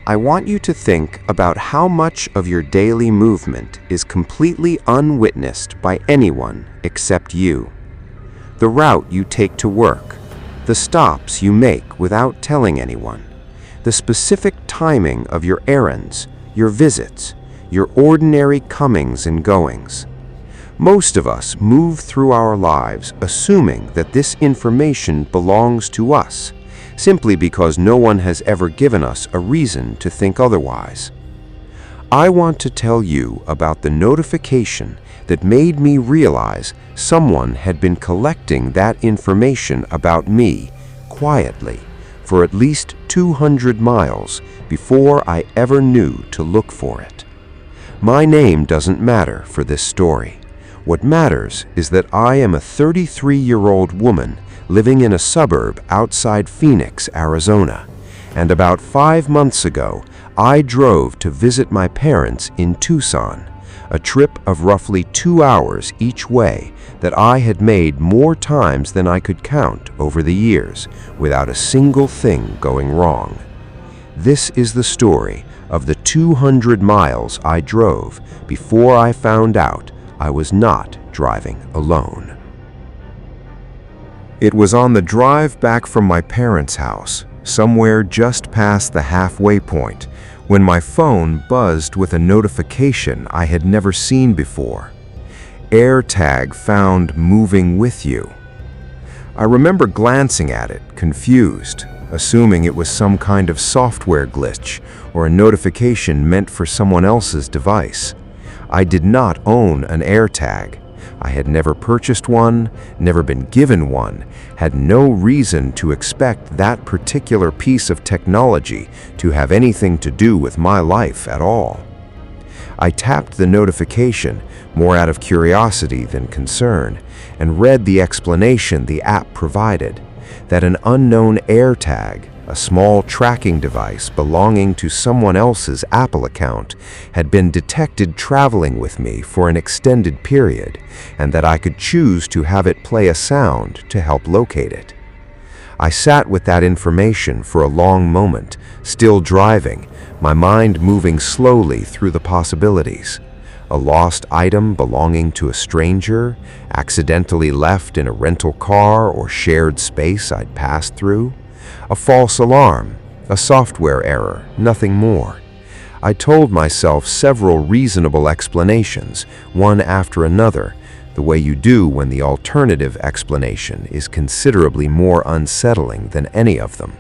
I want you to think about how much of your daily movement is completely unwitnessed by anyone except you. The route you take to work, the stops you make without telling anyone, the specific timing of your errands, your visits, your ordinary comings and goings. Most of us move through our lives assuming that this information belongs to us, simply because no one has ever given us a reason to think otherwise. I want to tell you about the notification that made me realize someone had been collecting that information about me quietly for at least 200 miles before I ever knew to look for it. My name doesn't matter for this story. What matters is that I am a 33-year-old woman living in a suburb outside Phoenix, Arizona, and about 5 months ago, I drove to visit my parents in Tucson, a trip of roughly 2 hours each way that I had made more times than I could count over the years without a single thing going wrong. This is the story of the 200 miles I drove before I found out I was not driving alone. It was on the drive back from my parents' house, somewhere just past the halfway point, when my phone buzzed with a notification I had never seen before. Airtag found moving with you. I remember glancing at it, confused, assuming it was some kind of software glitch or a notification meant for someone else's device. I did not own an Airtag. I had never purchased one, never been given one, had no reason to expect that particular piece of technology to have anything to do with my life at all. I tapped the notification, more out of curiosity than concern, and read the explanation the app provided, that an unknown Airtag, a small tracking device belonging to someone else's Apple account, had been detected traveling with me for an extended period, and that I could choose to have it play a sound to help locate it. I sat with that information for a long moment, still driving, my mind moving slowly through the possibilities. A lost item belonging to a stranger, accidentally left in a rental car or shared space I'd passed through. A false alarm, a software error, nothing more. I told myself several reasonable explanations, one after another, the way you do when the alternative explanation is considerably more unsettling than any of them.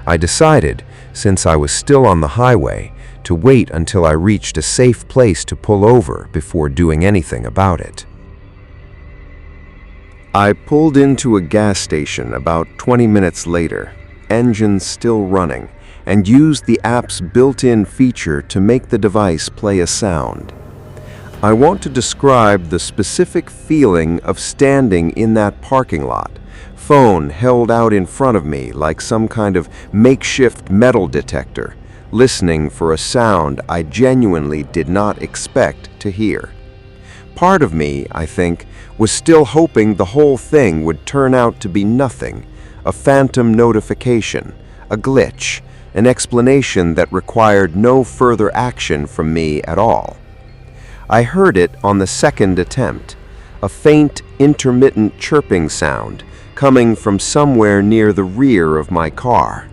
I decided, since I was still on the highway, to wait until I reached a safe place to pull over before doing anything about it. I pulled into a gas station about 20 minutes later, engine still running, and used the app's built-in feature to make the device play a sound. I want to describe the specific feeling of standing in that parking lot, phone held out in front of me like some kind of makeshift metal detector, listening for a sound I genuinely did not expect to hear. Part of me, I think, was still hoping the whole thing would turn out to be nothing, a phantom notification, a glitch, an explanation that required no further action from me at all. I heard it on the second attempt, a faint, intermittent chirping sound coming from somewhere near the rear of my car.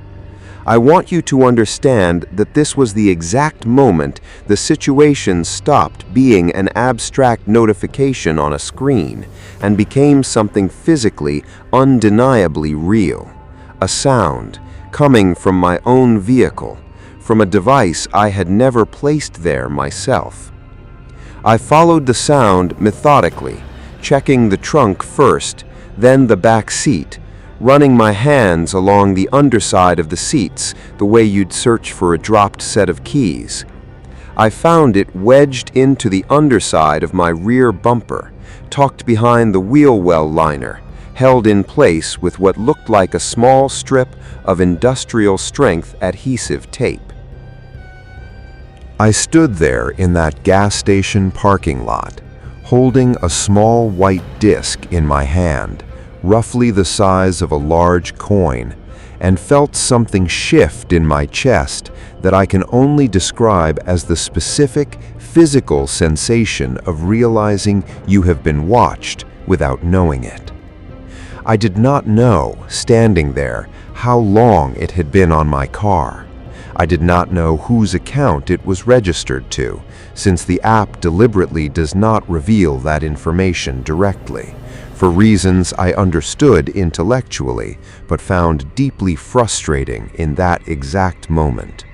I want you to understand that this was the exact moment the situation stopped being an abstract notification on a screen and became something physically, undeniably real. A sound coming from my own vehicle, from a device I had never placed there myself. I followed the sound methodically, checking the trunk first, then the back seat, running my hands along the underside of the seats the way you'd search for a dropped set of keys. I found it wedged into the underside of my rear bumper, tucked behind the wheel well liner, held in place with what looked like a small strip of industrial-strength adhesive tape. I stood there in that gas station parking lot, holding a small white disc in my hand, roughly the size of a large coin, and felt something shift in my chest that I can only describe as the specific physical sensation of realizing you have been watched without knowing it. I did not know, standing there, how long it had been on my car. I did not know whose account it was registered to, since the app deliberately does not reveal that information directly, for reasons I understood intellectually, but found deeply frustrating in that exact moment.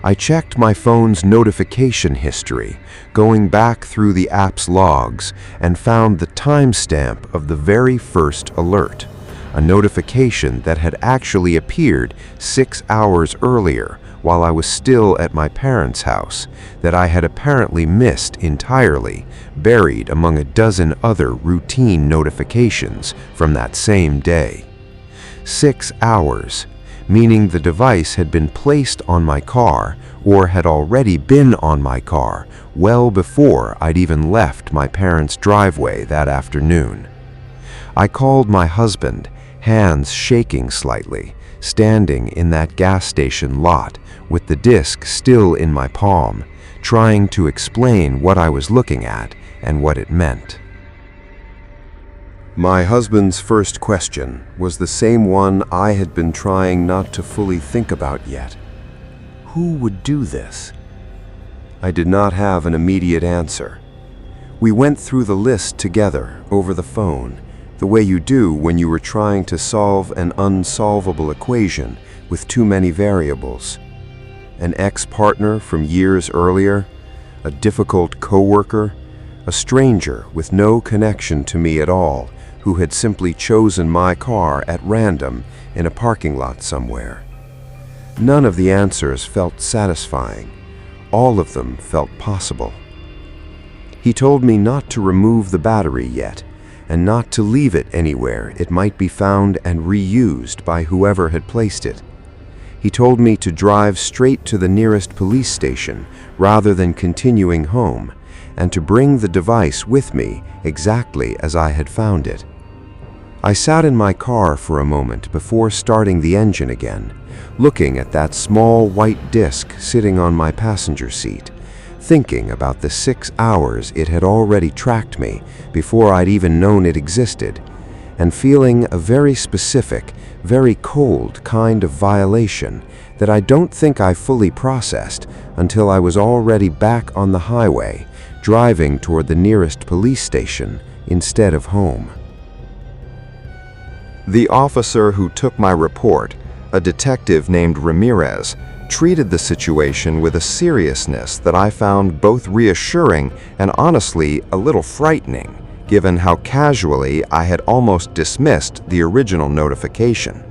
I checked my phone's notification history, going back through the app's logs, and found the timestamp of the very first alert, a notification that had actually appeared 6 hours earlier while I was still at my parents' house, that I had apparently missed entirely, buried among a dozen other routine notifications from that same day. 6 hours, meaning the device had been placed on my car or had already been on my car well before I'd even left my parents' driveway that afternoon. I called my husband, hands shaking slightly, standing in that gas station lot with the disc still in my palm, trying to explain what I was looking at and what it meant. My husband's first question was the same one I had been trying not to fully think about yet. Who would do this? I did not have an immediate answer. We went through the list together over the phone, the way you do when you were trying to solve an unsolvable equation with too many variables. An ex-partner from years earlier, a difficult coworker, a stranger with no connection to me at all, who had simply chosen my car at random in a parking lot somewhere. None of the answers felt satisfying. All of them felt possible. He told me not to remove the battery yet, and not to leave it anywhere it might be found and reused by whoever had placed it. He told me to drive straight to the nearest police station rather than continuing home, and to bring the device with me exactly as I had found it. I sat in my car for a moment before starting the engine again, looking at that small white disc sitting on my passenger seat, thinking about the 6 hours it had already tracked me before I'd even known it existed, and feeling a very specific, very cold kind of violation that I don't think I fully processed until I was already back on the highway, driving toward the nearest police station instead of home. The officer who took my report, a detective named Ramirez, treated the situation with a seriousness that I found both reassuring and honestly a little frightening, given how casually I had almost dismissed the original notification.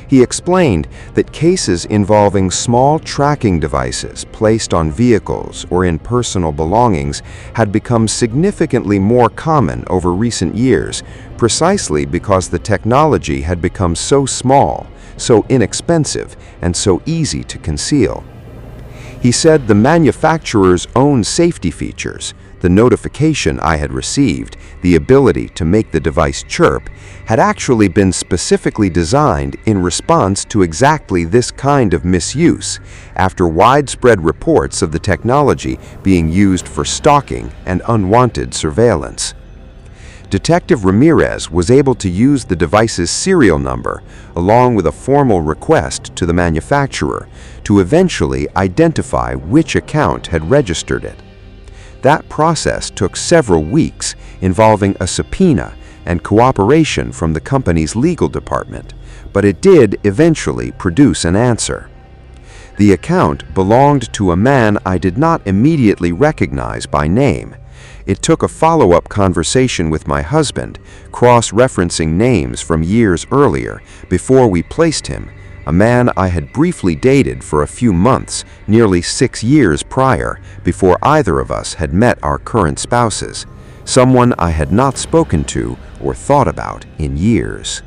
He explained that cases involving small tracking devices placed on vehicles or in personal belongings had become significantly more common over recent years, precisely because the technology had become so small, so inexpensive, and so easy to conceal. He said the manufacturer's own safety features, the notification I had received, the ability to make the device chirp, had actually been specifically designed in response to exactly this kind of misuse, after widespread reports of the technology being used for stalking and unwanted surveillance. Detective Ramirez was able to use the device's serial number, along with a formal request to the manufacturer, to eventually identify which account had registered it. That process took several weeks, involving a subpoena and cooperation from the company's legal department, but it did eventually produce an answer. The account belonged to a man I did not immediately recognize by name. It took a follow-up conversation with my husband, cross-referencing names from years earlier, before we placed him, a man I had briefly dated for a few months, nearly 6 years prior, before either of us had met our current spouses, someone I had not spoken to or thought about in years.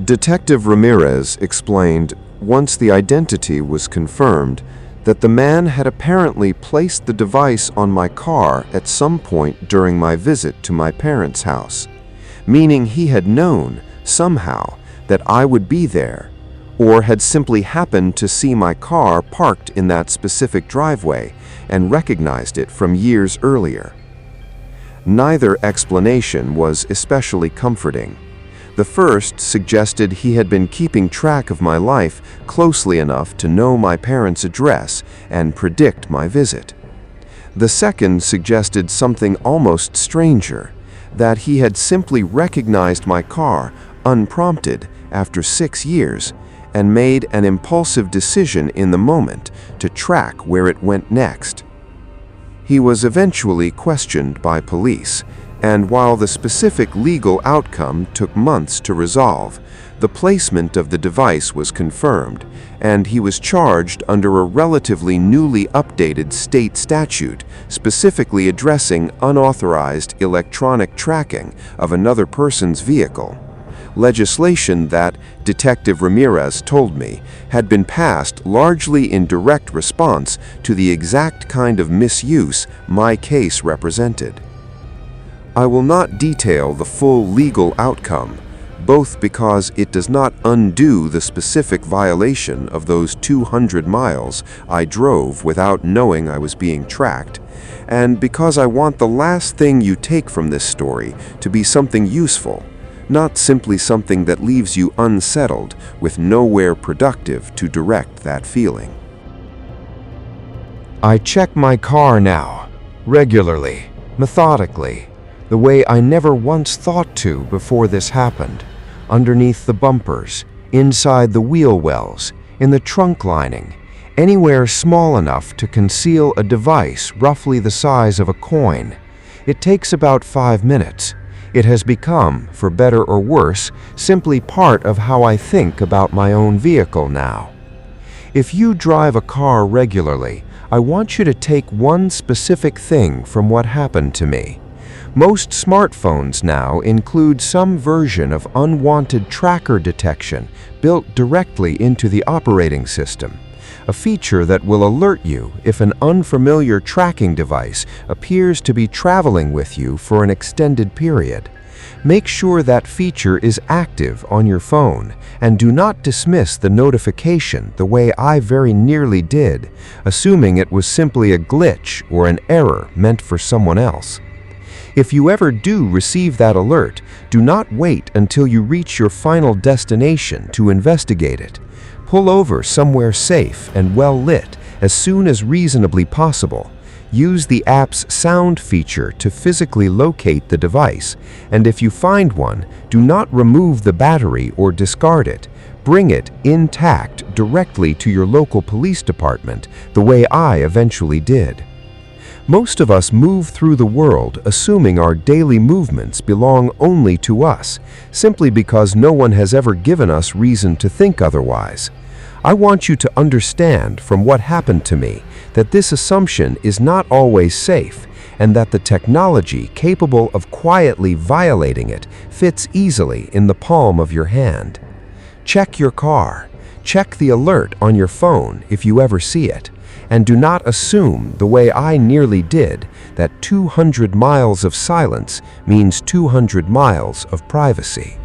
Detective Ramirez explained, once the identity was confirmed, that the man had apparently placed the device on my car at some point during my visit to my parents' house, meaning he had known, somehow, that I would be there, or had simply happened to see my car parked in that specific driveway and recognized it from years earlier. Neither explanation was especially comforting. The first suggested he had been keeping track of my life closely enough to know my parents' address and predict my visit. The second suggested something almost stranger, that he had simply recognized my car unprompted after 6 years and made an impulsive decision in the moment to track where it went next. He was eventually questioned by police, and while the specific legal outcome took months to resolve, the placement of the device was confirmed, and he was charged under a relatively newly updated state statute specifically addressing unauthorized electronic tracking of another person's vehicle. Legislation that, Detective Ramirez told me, had been passed largely in direct response to the exact kind of misuse my case represented. I will not detail the full legal outcome, both because it does not undo the specific violation of those 200 miles I drove without knowing I was being tracked, and because I want the last thing you take from this story to be something useful, not simply something that leaves you unsettled with nowhere productive to direct that feeling. I check my car now, regularly, methodically, the way I never once thought to before this happened. Underneath the bumpers, inside the wheel wells, in the trunk lining, anywhere small enough to conceal a device roughly the size of a coin. It takes about 5 minutes. It has become, for better or worse, simply part of how I think about my own vehicle now. If you drive a car regularly, I want you to take one specific thing from what happened to me. Most smartphones now include some version of unwanted tracker detection built directly into the operating system, a feature that will alert you if an unfamiliar tracking device appears to be traveling with you for an extended period. Make sure that feature is active on your phone and do not dismiss the notification the way I very nearly did, assuming it was simply a glitch or an error meant for someone else. If you ever do receive that alert, do not wait until you reach your final destination to investigate it. Pull over somewhere safe and well lit as soon as reasonably possible. Use the app's sound feature to physically locate the device, and if you find one, do not remove the battery or discard it. Bring it intact directly to your local police department, the way I eventually did. Most of us move through the world assuming our daily movements belong only to us, simply because no one has ever given us reason to think otherwise. I want you to understand from what happened to me that this assumption is not always safe, and that the technology capable of quietly violating it fits easily in the palm of your hand. Check your car. Check the alert on your phone if you ever see it. And do not assume, the way I nearly did, that 200 miles of silence means 200 miles of privacy.